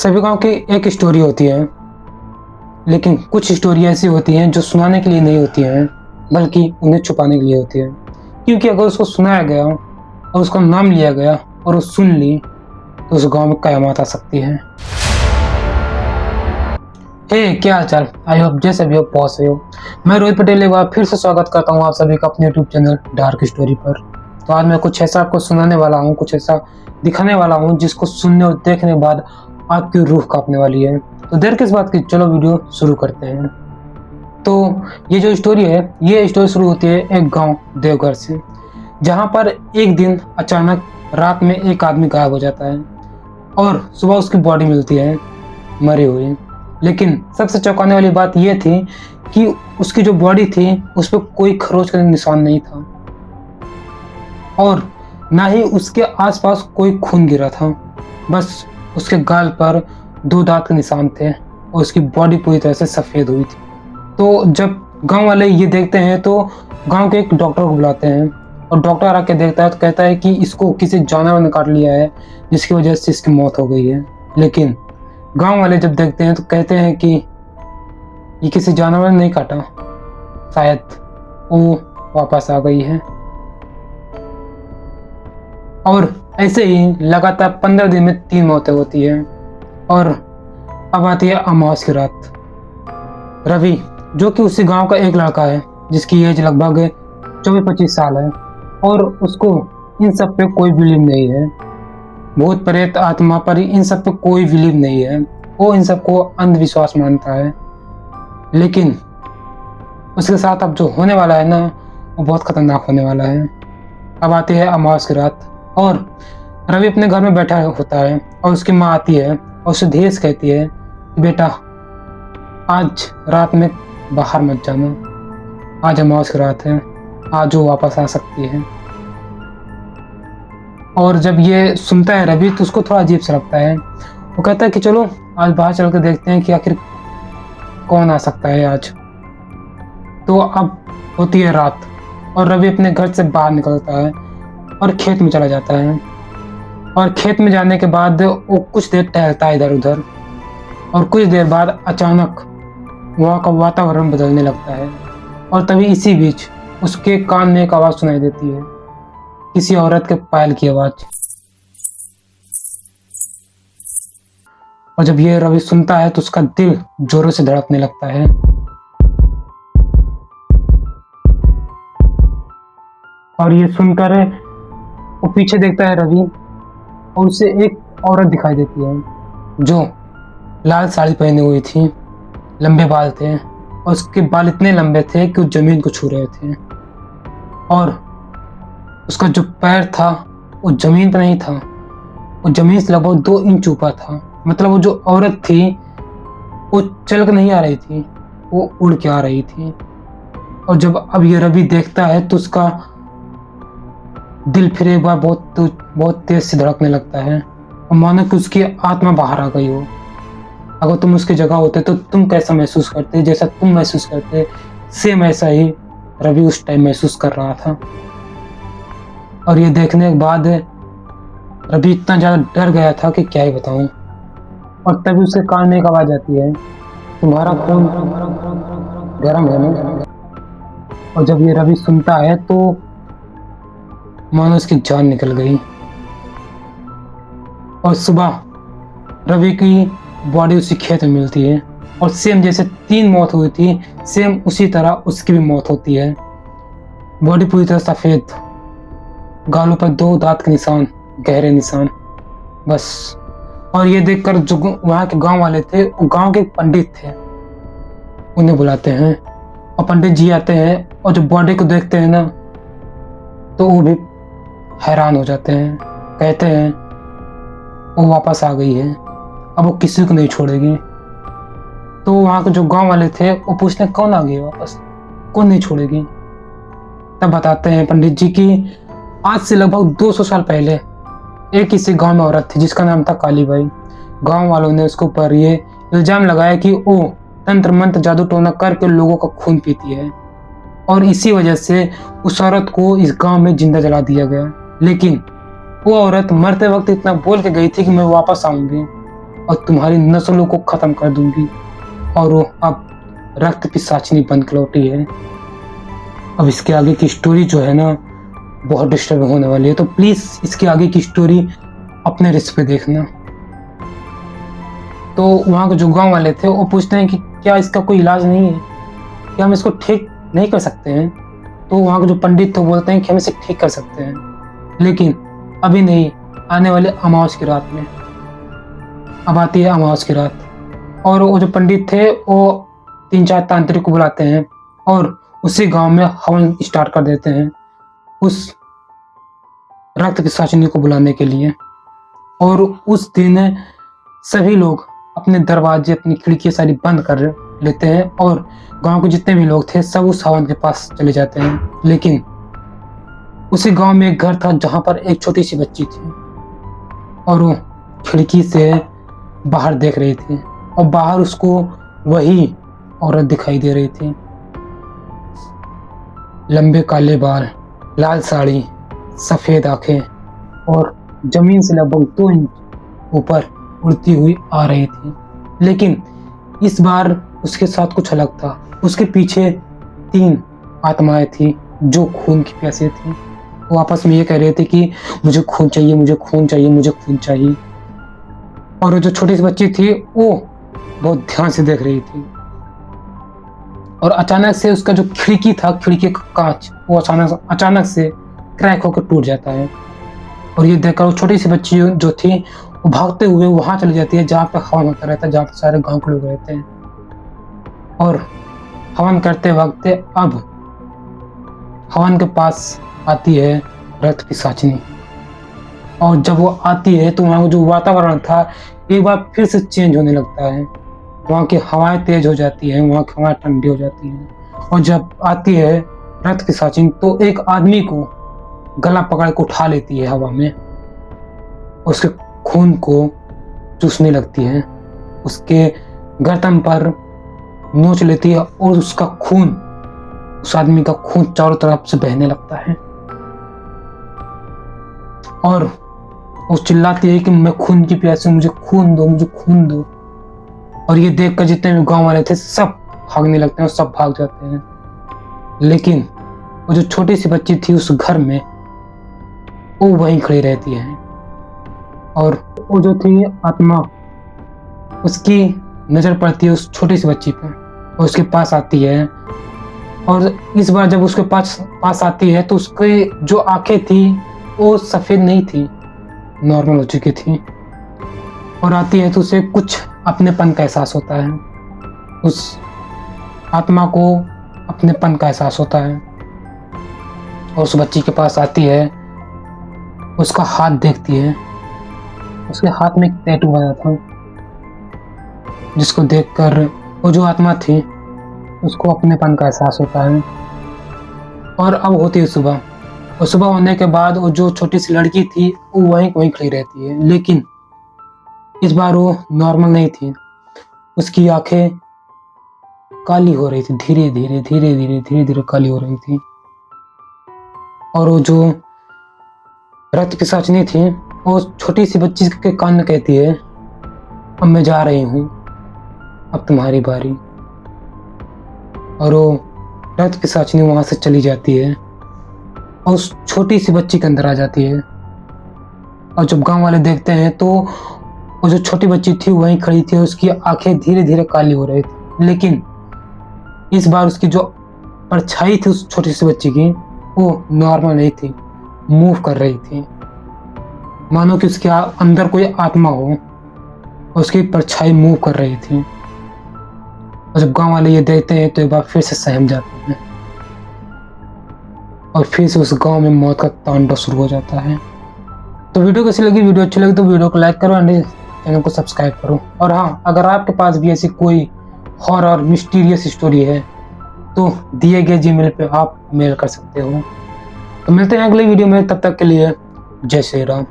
सभी गांव की एक स्टोरी होती है, लेकिन कुछ स्टोरी ऐसी होती हैं जो सुनाने के लिए नहीं होती हैं, बल्कि उन्हें छुपाने के लिए होती है। क्योंकि अगर उसको सुनाया गया और उसका नाम लिया गया और वो सुन ली तो उस गांव में कयामत आ सकती है। हे क्या हाल चाल, आई होप जैसे भी हो पहुंच रहे हो। मैं रोहित पटेल एक बार फिर से स्वागत करता हूँ आप सभी का अपने यूट्यूब चैनल डार्क स्टोरी पर। तो आज मैं कुछ ऐसा आपको सुनाने वाला हूँ, कुछ ऐसा दिखाने वाला हूँ जिसको सुनने और देखने के बाद आपकी रूह कांपने वाली है। तो देर किस बात की, चलो वीडियो शुरू करते हैं। तो ये जो स्टोरी है, ये स्टोरी शुरू होती है एक गांव देवघर से, जहां पर एक दिन अचानक रात में एक आदमी गायब हो जाता है और सुबह उसकी बॉडी मिलती है मरी हुई। लेकिन सबसे चौंकाने वाली बात यह थी कि उसकी जो बॉडी थी उस पर कोई खरोच का निशान नहीं था और ना ही उसके आसपास कोई खून गिरा था। बस उसके गाल पर 2 दांत के निशान थे और उसकी बॉडी पूरी तरह से सफ़ेद हुई थी। तो जब गांव वाले ये देखते हैं तो गांव के एक डॉक्टर को बुलाते हैं और डॉक्टर आके देखता है तो कहता है कि इसको किसी जानवर ने काट लिया है, जिसकी वजह से इसकी मौत हो गई है। लेकिन गांव वाले जब देखते हैं तो कहते हैं कि ये किसी जानवर ने नहीं काटा, शायद वो वापस आ गई है। और ऐसे ही लगातार 15 दिन में 3 मौतें होती है। और अब आती है अमावस की रात। रवि, जो कि उसी गांव का एक लड़का है जिसकी एज लगभग 24-25 साल है, और उसको इन सब पे कोई बिलीव नहीं है। भूत प्रेत आत्मा पर इन सब पे कोई बिलीव नहीं है, वो इन सब को अंधविश्वास मानता है। लेकिन उसके साथ अब जो होने वाला है ना, वो बहुत खतरनाक होने वाला है। अब आती है अमावस की रात और रवि अपने घर में बैठा होता है और उसकी माँ आती है और उसे धीरे से कहती है, बेटा आज रात में बाहर मत जाना, आज अमावस की रात है, आज वो वापस आ सकती है। और जब ये सुनता है रवि तो उसको थोड़ा अजीब सा लगता है। वो कहता है कि चलो आज बाहर चल कर देखते हैं कि आखिर कौन आ सकता है आज। तो अब होती है रात और रवि अपने घर से बाहर निकलता है और खेत में चला जाता है। और खेत में जाने के बाद वो कुछ देर टहलता है इधर उधर, और कुछ देर बाद अचानक वहाँ का वातावरण बदलने लगता है। और तभी इसी बीच उसके कान में एक आवाज़ सुनाई देती है, किसी औरत के पायल की आवाज़। और जब ये रवि सुनता है तो उसका दिल जोरों से धड़कने लगता है। और ये सुनकर वो पीछे देखता है रवि और उसे एक औरत दिखाई देती है जो लाल साड़ी पहनी हुई थी, लंबे बाल थे और उसके बाल इतने लंबे थे कि वो जमीन को छू रहे थे। और उसका जो पैर था वो जमीन पर नहीं था, वो जमीन से लगभग 2 इंच ऊपर था। मतलब वो जो औरत थी वो चल कर नहीं आ रही थी, वो उड़ के आ रही थी। और जब अब ये रवि देखता है तो उसका दिल फिर एक बार बहुत तेज से धड़कने लगता है और मानो कि उसकी आत्मा बाहर आ गई हो। अगर तुम उसकी जगह होते तो तुम कैसा महसूस करते, जैसा तुम महसूस करते सेम ऐसा ही रवि उस टाइम महसूस कर रहा था। और ये देखने के बाद रवि इतना ज़्यादा डर गया था कि क्या ही बताऊं। और तभी उसके कान में एक आवाज़ आती है, तुम्हारा खून गर्म है ना। और जब ये रवि सुनता है तो मानो उसकी जान निकल गई। और सुबह रवि की बॉडी उसी खेत में मिलती है और सेम जैसे 3 मौत हुई थी, सेम उसी तरह उसकी भी मौत होती है। बॉडी पूरी तरह सफ़ेद, गालों पर 2 दांत के निशान, गहरे निशान, बस। और ये देखकर जो वहाँ के गांव वाले थे, वो गांव के पंडित थे, उन्हें बुलाते हैं और पंडित जी आते हैं और जब बॉडी को देखते हैं ना तो वो भी हैरान हो जाते हैं। कहते हैं वो वापस आ गई है, अब वो किसी को नहीं छोड़ेगी। तो वहाँ के जो गांव वाले थे वो पूछते हैं कौन आ गई वापस, कौन नहीं छोड़ेगी। तब बताते हैं पंडित जी की आज से लगभग 200 साल पहले एक इसी गांव में औरत थी जिसका नाम था काली बाई। गांव वालों ने उसके ऊपर ये इल्जाम लगाया कि वो तंत्र मंत्र जादू टोना करके लोगों का खून पीती है और इसी वजह से उस औरत को इस गांव में जिंदा जला दिया गया। लेकिन वो औरत मरते वक्त इतना बोल के गई थी कि मैं वापस आऊंगी, और तुम्हारी नस्लों को खत्म कर दूंगी। और वो अब रक्त पिशाचिनी बन के लौटी है। अब इसके आगे की स्टोरी जो है ना बहुत डिस्टर्ब होने वाली है, तो प्लीज इसके आगे की स्टोरी अपने रिस्क पे देखना। तो वहाँ के जो गांव वाले थे वो पूछते हैं कि क्या इसका कोई इलाज नहीं है, क्या हम इसको ठीक नहीं कर सकते हैं। तो वहाँ के जो पंडित थे बोलते हैं कि हम इसे ठीक कर सकते हैं, लेकिन अभी नहीं, आने वाले अमावस की रात में। अब आती है अमावस की रात, और वो जो पंडित थे वो 3-4 तांत्रिक को बुलाते हैं और उसी गांव में हवन स्टार्ट कर देते हैं उस रक्त पिशाचिनी को बुलाने के लिए। और उस दिन सभी लोग अपने दरवाजे, अपनी खिड़की सारी बंद कर लेते हैं और गांव के जितने भी लोग थे सब उस हवन के पास चले जाते हैं। लेकिन उसी गांव में एक घर था जहां पर एक छोटी सी बच्ची थी और वो खिड़की से बाहर देख रही थी और बाहर उसको वही औरत दिखाई दे रही थी। लंबे काले बाल, लाल साड़ी, सफेद आंखें और जमीन से लगभग 2 इंच ऊपर उड़ती हुई आ रही थी। लेकिन इस बार उसके साथ कुछ अलग था। उसके पीछे 3 आत्माएं थी जो खून की प्यासी थी। वो आपस में ये कह रहे थे कि मुझे खून चाहिए, मुझे खून चाहिए, मुझे खून चाहिए। और जो छोटी सी बच्ची थी वो बहुत ध्यान से देख रही थी और अचानक से उसका जो खिड़की था, खिड़की का कांच, वो अचानक से क्रैक होकर टूट जाता है। और ये देखकर वो छोटी सी बच्ची जो थी वो भागते हुए वहां चली जाती है जहाँ पे हवन होता रहता है, जहाँ पे सारे गांव के लोग रहते हैं। और हवन करते वक्त अब हवन के पास आती है रक्त पिशाचिनी। और जब वो आती है तो वहाँ जो वातावरण था एक बार फिर से चेंज होने लगता है। वहाँ की हवाएं तेज हो जाती हैं, वहाँ की हवाएं ठंडी हो जाती हैं। और जब आती है रक्त पिशाचिनी तो एक आदमी को गला पकड़ के उठा लेती है हवा में, उसके खून को चूसने लगती है, उसके गर्दन पर नोच लेती है और उसका खून, उस आदमी का खून चारों तरफ से बहने लगता है। और वो चिल्लाती है कि मैं खून की प्यासी हूं, मुझे खून दो, मुझे खून दो। और ये देखकर जितने भी गांव वाले थे सब भागने लगते हैं और सब भाग जाते हैं। लेकिन वो जो छोटी सी बच्ची थी उस घर में वो वहीं खड़ी रहती है। और वो जो थी आत्मा, उसकी नजर पड़ती है उस छोटी सी बच्ची पर और उसके पास आती है। और इस बार जब उसके पास आती है तो उसकी जो आंखें थी वो सफेद नहीं थी, नॉर्मल हो चुकी थी। और आती है तो उसे कुछ अपनेपन का एहसास होता है, उस आत्मा को अपनेपन का एहसास होता है। और उस बच्ची के पास आती है, उसका हाथ देखती है, उसके हाथ में एक टैटू बना था जिसको देखकर वो जो आत्मा थी उसको अपनेपन का एहसास होता है। और अब होती है सुबह, और सुबह होने के बाद वो जो छोटी सी लड़की थी वो वहीं खड़ी रहती है। लेकिन इस बार वो नॉर्मल नहीं थी, उसकी आंखें काली हो रही थी, धीरे धीरे काली हो रही थी। और वो जो रक्त पिशाचिनी थी वो छोटी सी बच्ची के कान में कहती है, अब मैं जा रही हूँ, अब तुम्हारी बारी। और वो रक्त पिशाचिनी वहां से चली जाती है और उस छोटी सी बच्ची के अंदर आ जाती है। और जब गांव वाले देखते हैं तो वो जो छोटी बच्ची थी वहीं खड़ी थी, उसकी आंखें धीरे धीरे काली हो रही थी। लेकिन इस बार उसकी जो परछाई थी उस छोटी सी बच्ची की वो नॉर्मल नहीं थी, मूव कर रही थी, मानो कि उसके अंदर कोई आत्मा हो, उसकी परछाई मूव कर रही थी। और जब गांव वाले ये देखते हैं तो एक बार फिर से सहम जाते हैं और फिर से उस गांव में मौत का तांडव शुरू हो जाता है। तो वीडियो कैसी लगी? वीडियो अच्छी लगी तो वीडियो को लाइक करो एंड चैनल को सब्सक्राइब करो। और हाँ, अगर आपके पास भी ऐसी कोई हॉरर मिस्टीरियस स्टोरी है तो दिए गए जीमेल पे आप मेल कर सकते हो। तो मिलते हैं अगले वीडियो में, तब तक के लिए जय श्री राम।